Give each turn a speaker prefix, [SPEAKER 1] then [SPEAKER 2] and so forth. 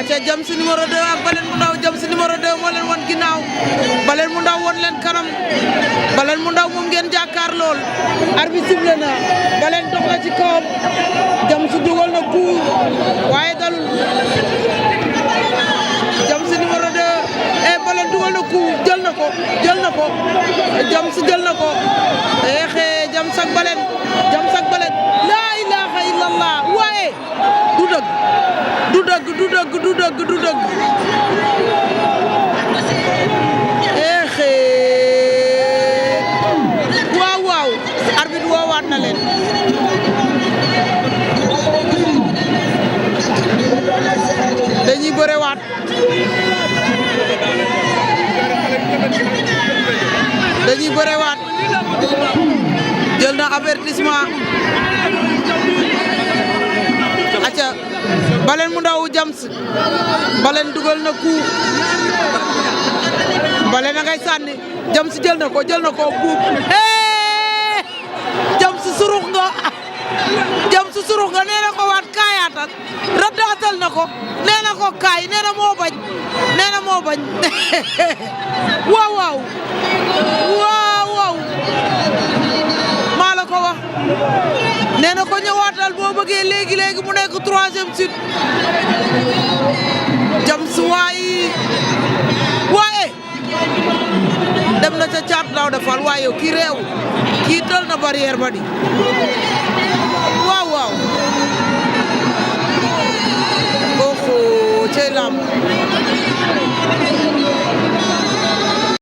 [SPEAKER 1] aca Jams numéro 2 ak Balen mu ndaw. Jams numéro 2 moo leen wan ginnaaw Balen mu ndaw won leen kanam Balen mu ndaw moom ngeen jàkkaar lool arbitre sifflé na Balen dox na ci kawam Jams dugal na coup waaye dalul Jams numéro 2 Balen dugal na coup jël na ko Jams jël na ko eexee Jams ak Balen laa ilaaha illallah waaye du dëgg eexee waaw arbitre woowaat na leen dañuy bërewaat jël na avertissement aca Balen mu ndaw Jams Balen dugal na coup Balen a ngay sànni Jams jël na ko buub Jams surux nga nee na ko waat kaayaatal raddaatal na ko nee na ko kaay nee na moo bañ waaw maa la ko wax nee na ko ñëwaatal boo bëggee léegi mu nekk 3e sud Jams waaye dem na ca caat law defal waaye kii réew kii tël na barrière ba di waaw oxo cey lamb